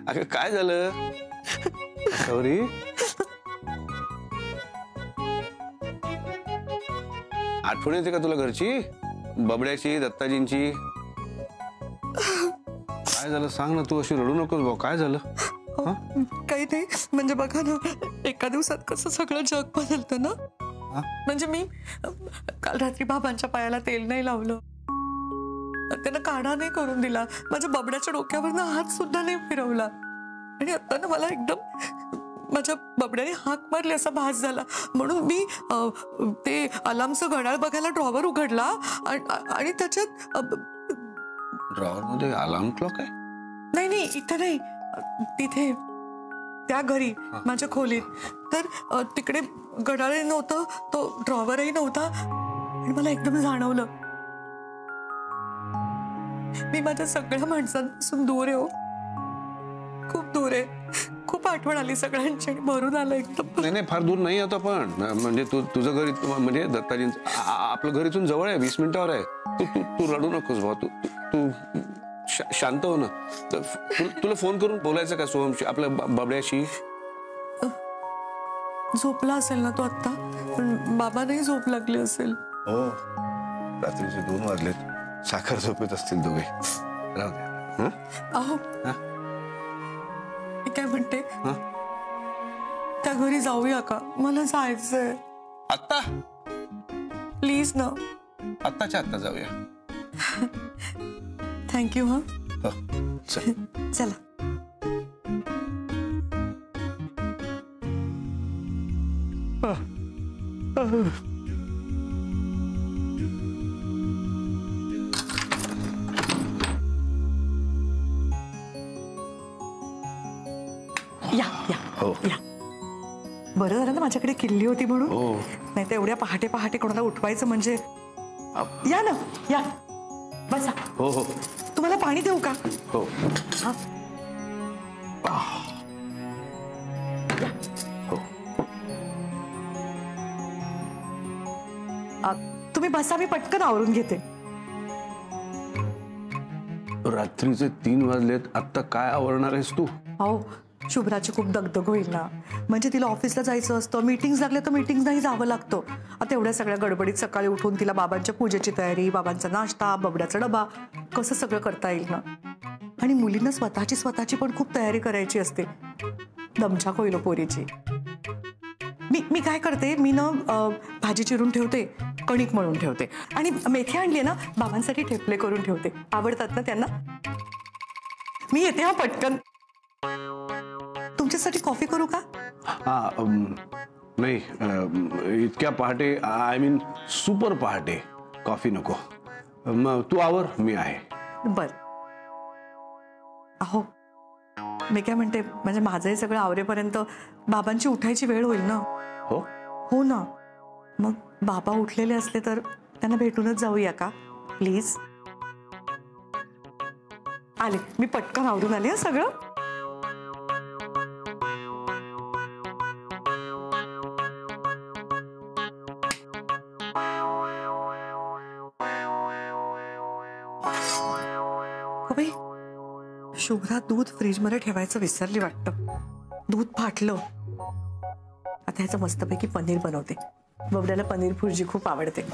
अगं काय झालं गौरी? आठवण येते का तुला घरची, बबड्याची, दत्ताजींची? काय झालं सांग ना, तू अशी रडू नकोस भाऊ. काय झालं? काही नाही, म्हणजे बघा ना, एका दिवसात कसं सगळं जग बदलतं ना. म्हणजे मी काल रात्री बाबांच्या पायाला तेल नाही लावलं, त्यांना काढा नाही करून दिला, माझ्या बबड्याच्या डोक्यावरनं हात सुद्धा नाही फिरवला. आणि आता ना मला एकदम माझ्या बबड्याने हाक मारली असा भास झाला. म्हणून मी ते अलार्मचं घड्याळ बघायला ड्रॉवर उघडला आणि त्याच्यात ड्रॉवर मध्ये अलार्म क्लॉक आहे? नाही नाही, इथे नाही, तिथे त्या घरी माझ्या खोलीत. तर तिकडे घड्याळही नव्हतं, तो ड्रॉवरही नव्हता. आणि मला एकदम जाणवलं मी माझ्या सगळ्या माणसांपासून दूर आहे, खूप दूर आहे. खूप आठवण आली सगळ्यांची आणि भरून आलं एकदम. नाही नाही, फार दूर नाही होता पण. म्हणजे तुझं घर म्हणजे दत्ताजींचं आपलं घर इथून जवळ आहे, 20 मिनिटावर आहे. तू रडू नकोस भाऊ. तू शांत हो ना. तुला फोन करून बोलायचं का सोहमशी, आपल्या बबड्याशी? झोपला असेल ना तो आता, पण बाबांनाही झोप लागली असेल. हो, रात्रीचे 2 वाजलेत. साखर झोपेत असतील दोघे. राहू द्या. अहो मी काय म्हणते, त्या घरी जाऊया का? मला जायचंय आत्ता. प्लीज ना. आत्ताच्या आत्ता जाऊया. थँक्यू. हा चला. या या हो या. बरं झालं ना माझ्याकडे किल्ली होती म्हणून. हो. नाही तर एवढ्या पहाटे पहाटे कोणाला उठवायचं म्हणजे. या ना, या बसा. हो हो. तुम्हाला पाणी देऊ का? हो. तुम्ही बसा, मी पटकन आवरून घेते. रात्रीचे 3 वाजलेत, आता काय आवरणार आहेस तू? अहो शुभ्राची खूप दगदग होईल ना. म्हणजे तिला ऑफिसला जायचं असतं, मीटिंग्स लागल्या तर मीटिंग्सनाही जावं लागतं. आता एवढ्या सगळ्या गडबडीत सकाळी उठून तिला बाबांच्या पूजेची तयारी, बाबांचा नाश्ता, बबड्याचा डबा, कसं सगळं करता येईल ना. आणि मुलींना स्वतःची पण खूप तयारी करायची असते. दमछाक होईल पोरीची. मी काय करते, मी ना भाजी चिरून ठेवते, कणिक मळून ठेवते आणि मेथी आणली ना, बाबांसाठी ठेपले करून ठेवते. आवडतात ना त्यांना. मी येते हा पटकन. तुमच्यासाठी कॉफी करू का? नाही, इतक्या पहाटे, आय मीन सुपर पहाटे कॉफी नको. मग तू आवर, मी आहे. बर. अहो मी काय म्हणते, म्हणजे माझंही सगळं आवरेपर्यंत बाबांची उठायची वेळ होईल ना. हो हो ना. मग बाबा उठलेले असले तर त्यांना भेटूनच जाऊया का प्लीज? आले, मी पटकन आवरून आले सगळं. शुभ्रा दूध फ्रीज मध्ये ठेवायचं विसरली वाटतं. दूध फाटलं. आता ह्याचं मस्तपैकी पनीर बनवते. बबड्याला पनीर भुर्जी खूप आवडते.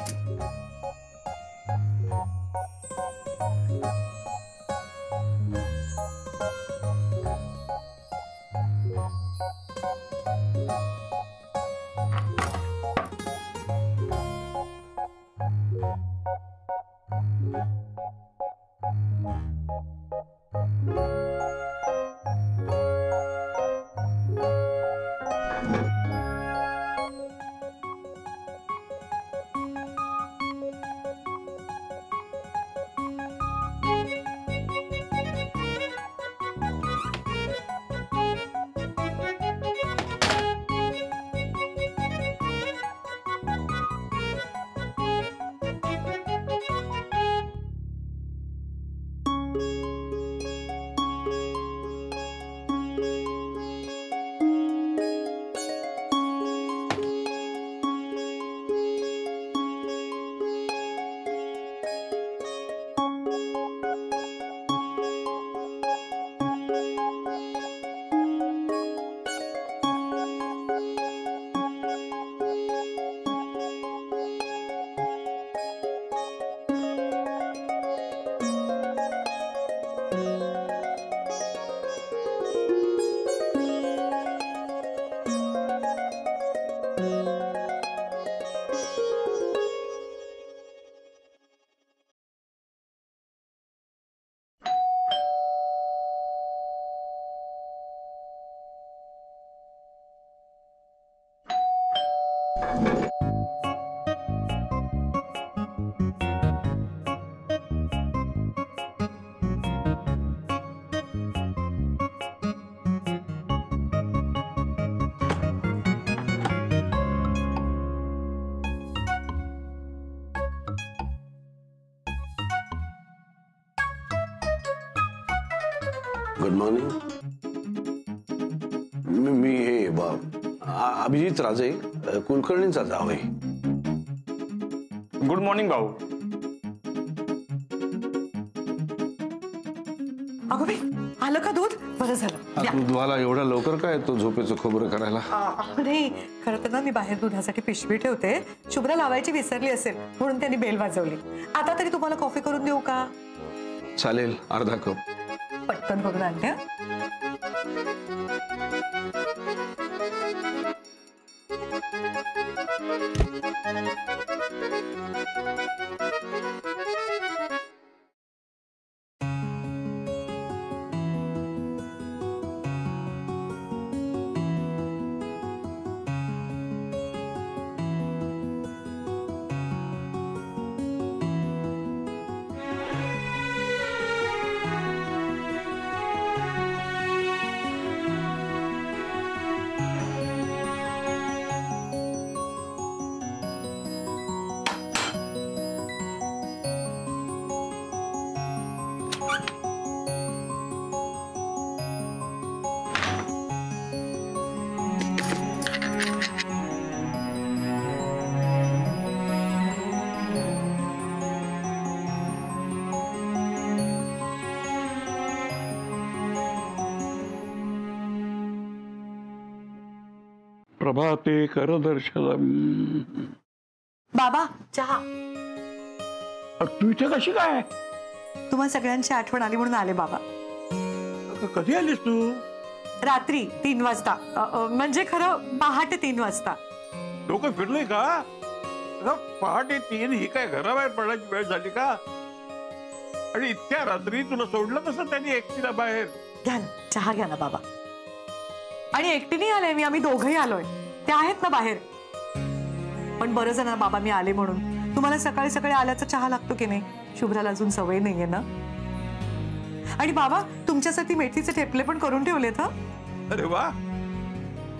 Good morning. मी हे अभिजित राजे, कुलकर्णींचा जावई. गुड मॉर्निंग भाऊ. अगं बाई, आलं का दूध? बरं झालं. द्या. दूधवाला एवढा लवकर काय तो झोपेचं खोबरं करायला? नाही, खरं तर ना मी बाहेर दुधासाठी पिशवी ठेवते. शुभ्रा लावायची विसरली असेल म्हणून त्यांनी बेल वाजवली. आता तरी तुम्हाला कॉफी करून देऊ का? चालेल, अर्धा कप. पटकन करून आणते. प्रभाते करदर्शनम. बाबा, चहा. तू इथे कशी काय? तुम्हाला सगळ्यांची आठवण आली म्हणून आले बाबा. कधी आलीस तू? रात्री 3 वाजता. म्हणजे खरं पहाटे 3 वाजता. डोकं फिरलंय का? पहाटे 3 ही काय घराबाहेर पडण्याची वेळ झाली का? आणि इतक्या रात्री तुला सोडलं कसं त्यांनी एकटीला बाहेर? घ्या ना, चहा घ्या ना बाबा. आणि एकटी नाही आले मी, आम्ही दोघंही आलोय. ते आहेत ना बाहेर. पण बरं झालं ना बाबा मी आले म्हणून. तुम्हाला सकाळी सकाळी आल्याचा चहा लागतो की नाही? शुभ्राला अजून सवय नाहीये ना. आणि बाबा तुमच्यासाठी मेथीचे ठेपले पण करून ठेवलेत. हा, अरे वा.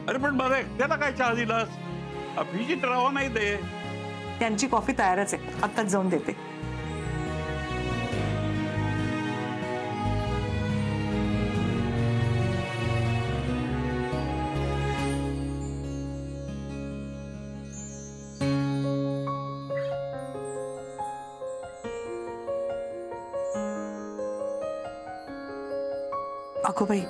अरे पण मला एकट्याला काय चहा दिलास? अभिजित राव नाही दे. त्यांची कॉफी तयारच आहे, आत्ताच जाऊन देते. अगो बाई,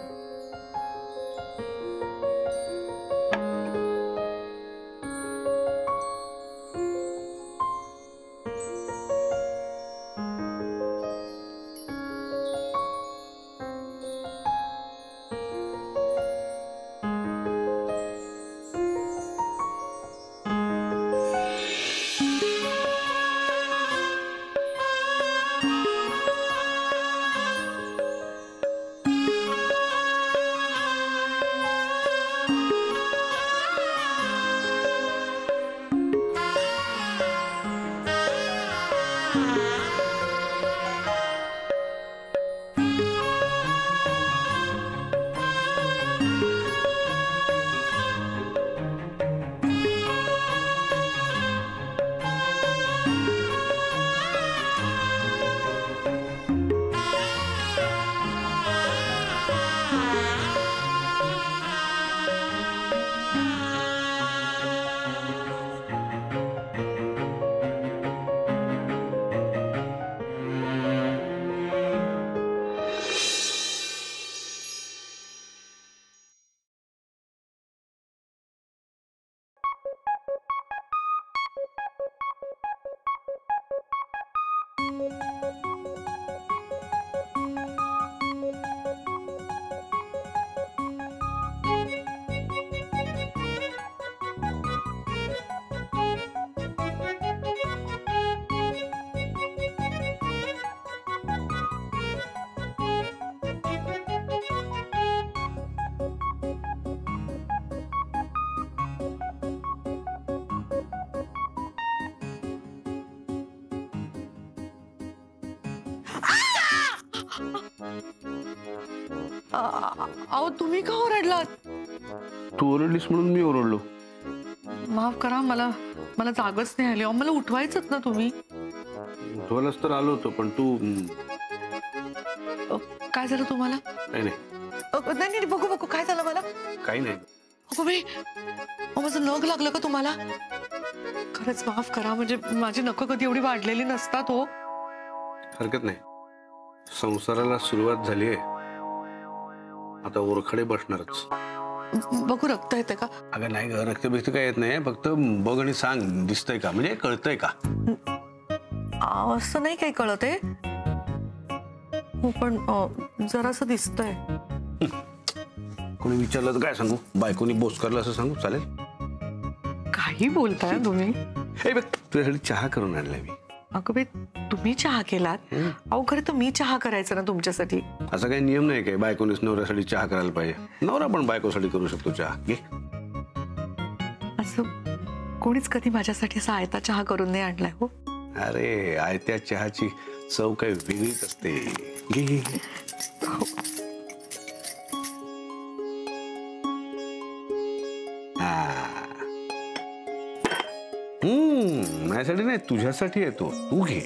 अहो तुम्ही का ओरडलात? तू ओरडलीस म्हणून मी ओरडलो. माफ करा, मला जागच नाही आली. अहो मला उठवायचंच ना तुम्ही. उठवायलाच तर आलो होतो पण तू काय झालं तुम्हाला? नाही नाही नाही बघू काय झालं मला? काही नाही. माझं नख लागलं का तुम्हाला? खरंच माफ करा, म्हणजे माझी नख कधी एवढी वाढलेली नसतात हो. हरकत नाही, संसाराला सुरुवात झालीये, आता ओरखडे बसणारच. बघू रक्त येते का? अगं नाही ग, रक्त बिक्त काय येत नाही, फक्त बघ आणि सांग दिसतंय का, म्हणजे कळतंय का. असं नाही काही कळत आहे हो, पण जरासं दिसतंय. कोणी विचारलं तर काय सांगू? बायकोनी बोसकारलं असं सांगू चालेल? काही बोलताय तुम्ही? हे बघ तुझ्यासाठी चहा करून आणलाय मी. अगं बे, तुम्ही चहा केलात? अहो खरं तर मी चहा करायचं ना तुमच्यासाठी. असा काही नियम नाही काय बायकोनीच नवऱ्यासाठी चहा करायला पाहिजे? नवरा पण बायकोसाठी करू शकतो चहा. घे. असं कोणीच कधी माझ्यासाठी असा आयता चहा करून नाही आणलाय हो. अरे आयत्या चहाची चव काही वेगळीच असते. घे. माझ्यासाठी नाही तुझ्यासाठी येतो, तू घे.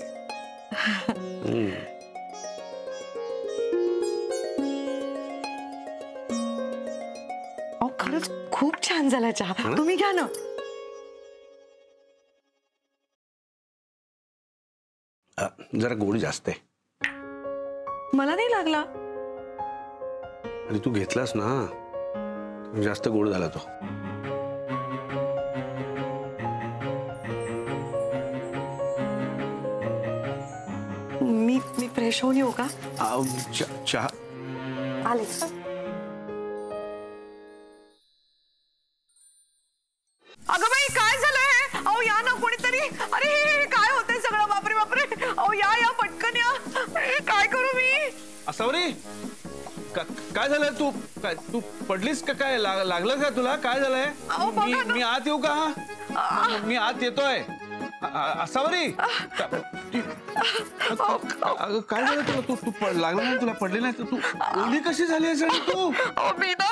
अहो खरंच खूप छान झाला चहा, तुम्ही घ्या ना. जरा गोड जास्त आहे. मला नाही लागला. आणि तू घेतलास ना, जास्त गोड झाला तो. मी फ्रेश होऊन येऊ का? चहा आलेच. अगं बाई काय झालंय? अहो या ना कोणीतरी. अरे हे काय होतंय सगळं? बापरे बापरे. अहो या पटकन या. काय करू मी? असावरी काय झालंय? तू पडलीस का? काय लागलं का तुला? काय झालंय? मी आत येऊ का? मी आत येतोय. असावरी अगं काय झालं तुला? तू लागला नाही? तुला पडली नाही? तू ओली कशी झाली तू? मी ना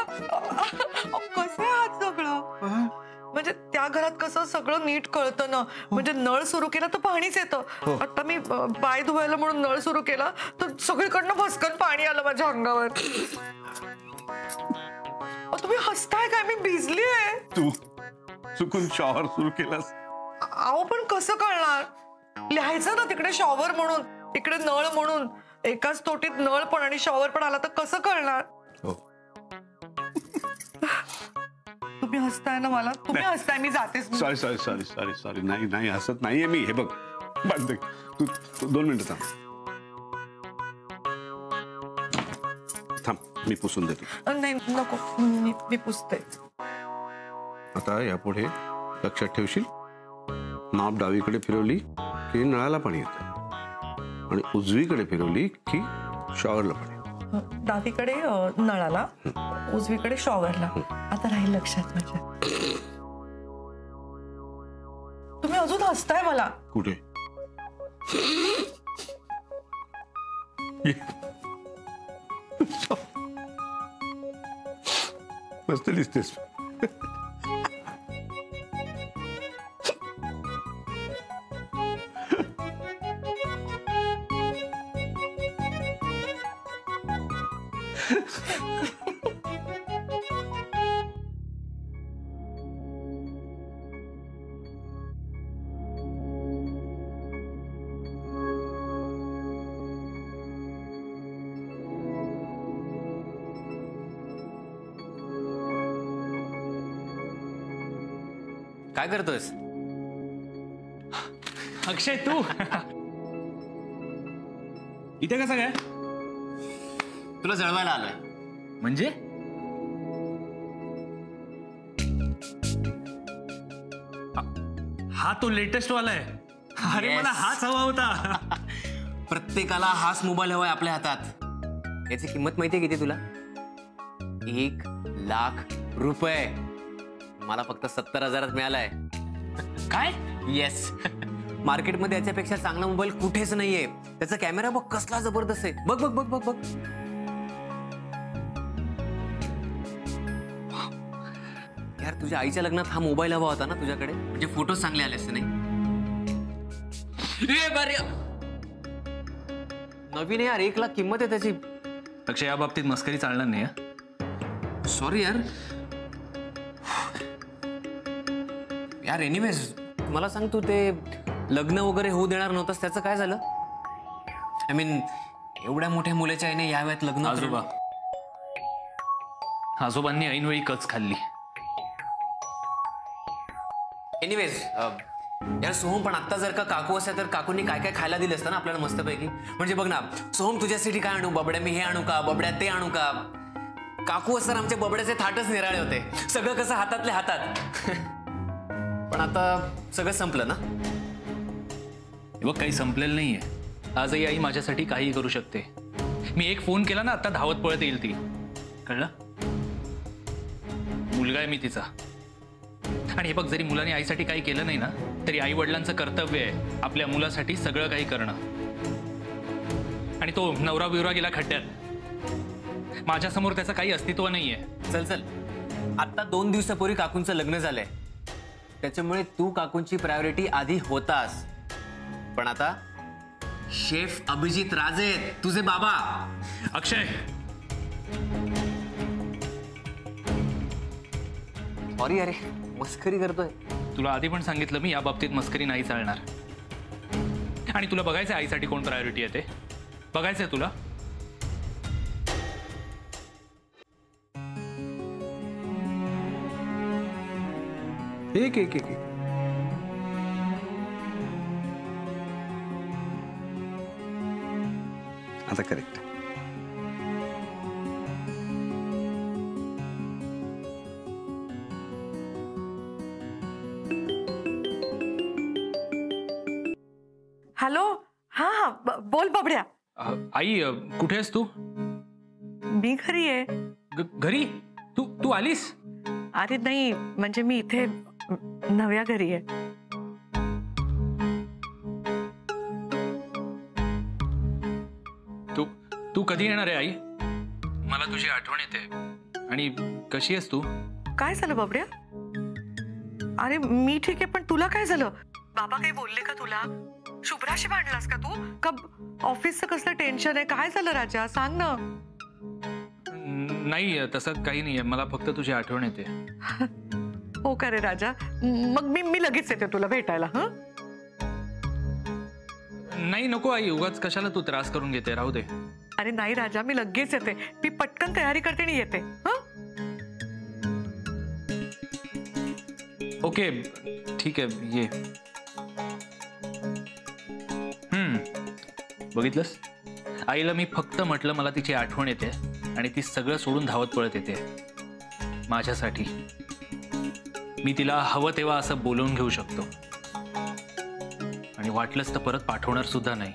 कसं हात सगळं, म्हणजे त्या घरात कसं सगळं नीट कळतं ना. म्हणजे नळ सुरू केला तर पाणीच येतं. आता मी पाय धुवायला म्हणून नळ सुरू केला तर सगळीकडनं भसकन पाणी आलं माझ्या अंगावर. तुम्ही हसताय काय? मी भिजली आहे. तू चुकून शॉवर सुरू केलास. अहो पण कसं कळणार? लिहायचं ना तिकडे शॉवर म्हणून, इकडे नळ म्हणून. एकाच तोटीत नळ पण आणि शॉवर पण आला तर कसं कळणार? तुम्ही हसताय ना मला? तुम्ही हसताय, मी जातेच. सॉरी नाही हसत नाहीये मी. हे बघ तू 2 मिनिटं थांब, मी पुसून देतो. नाही नको, मी पुसते. आता यापुढे लक्षात ठेवशील, नाव डावीकडे फिरवली की नळाला पाणी येतं आणि उजवीकडे फिरवली की शॉवरला पाणी. डावीकडे नळाला, उजवीकडे शॉवरला. आता राहील लक्षात माझ्या. तुम्ही अजून हसताय मला. कुठे? मस्त दिसतेस. काय करतोयस? अक्षय तू इथे कसं काय? तुला जळवायला आलोय. म्हणजे हा तो लेटेस्ट वाला आहे. अरे Yes. मला हाच हवा होता. प्रत्येकाला हाच मोबाईल हवाय आपल्या हातात. याची किंमत माहितीये किती तुला? 1,00,000 रुपये. मला फक्त 70,000 मिळालाय. काय? येस. मार्केटमध्ये याच्यापेक्षा चांगला मोबाईल कुठेच नाहीये. त्याचा कॅमेरा बघ कसला जबरदस्त आहे. बघ बघ बघ बघ बघ. यार तुझ्या आईच्या लग्नात हा मोबाईल हवा होता ना तुझ्याकडे, म्हणजे फोटोज चांगले आले असते नाही? ए, बरे. नवीन आहे यार, 1 लाख किंमत आहे त्याची. अक्षय, या बाबतीत मस्करी चालणार नाही हं? सॉरी यार. यार एनिवेज मला सांग, तू ते लग्न वगैरे होऊ देणार नव्हतंस, त्याचं काय झालं? आय मीन एवढ्या मोठ्या मुलाच्या आईने या वयात लग्न. आजोबांनी ऐनवेळी कच खाल्ली. एनिवेज यार सोहम, पण आता जर का काकू असता तर काकूंनी काय काय खायला दिलं असतं ना आपल्याला मस्तपैकी. म्हणजे बघ ना सोहम, तुझ्यासाठी काय आणू? बबड्या मी हे आणू का? बबड्या ते आणू का? काकू असताना आमच्या बबड्याचे थाटच निराळे होते, सगळं कसं हातातल्या हातात. पण आता सगळं संपलं ना. बघ, काही संपलेलं नाहीये. आजही आई माझ्यासाठी काहीही करू शकते. मी एक फोन केला ना, आता धावत पळत येईल ती. कळलं? मुलगा आहे मी तिचा. आणि हे बघ, जरी मुलाने आईसाठी काही केलं नाही ना, तरी आई वडिलांचं कर्तव्य आहे आपल्या मुलासाठी सगळं काही करणं. आणि तो नवरा बिवरा गेला खड्ड्यात, माझ्यासमोर त्याचं काही अस्तित्व नाहीये. चल चल, आता 2 दिवसापूर्वी काकूंचं लग्न झालंय, त्याच्यामुळे तू काकूंची प्रायोरिटी आधी होतास. पण आता शेफ अभिजित राजे तुझे बाबा. अक्षय, सॉरी अरे, मस्करी करतोय. तुला आधी पण सांगितलं मी, या बाबतीत मस्करी नाही चालणार. आणि तुला बघायचं आईसाठी कोण प्रायोरिटी आहे ते बघायचंय तुला. एक एक एक आता करेक्ट. हॅलो. हा हा, बोल बबड्या. आई, कुठे आहेस तू? मी घरी आहे. घरी? तू तू आलीस? अरे नाही, म्हणजे मी इथे नव्या घरी आहे. तू तू कधी येणार आहे आई? मला तुझी आठवण येते. आणि कशी आहेस तू? काय झालं बबड्या? अरे मी ठीक आहे, पण तुला काय झालं? बाबा काही बोलले का तुला? शुभ्राशी भांडलास का तू? का ऑफिसचं कसलं टेन्शन आहे? काय झालं राजा, सांग ना. नाही, तसं काही नाहीये, मला फक्त तुझी आठवण येते. हो का रे राजा? मग मी लगेच येते तुला भेटायला. हं? नाही नको आई, उगाच कशाला तू त्रास करून घेते, राहू दे. अरे नाही राजा, मी लगेच येते. मी पटकन तयारी करते आणि येते. हं? ओके, ठीक आहे, ये. बघितलंस, आईला मी फक्त म्हटलं मला तिची आठवण येते आणि ती सगळं सोडून धावत पळत येते माझ्यासाठी. मी तिला हवं तेव्हा असं बोलवून घेऊ शकतो आणि वाटलंच तर परत पाठवणार सुद्धा नाही.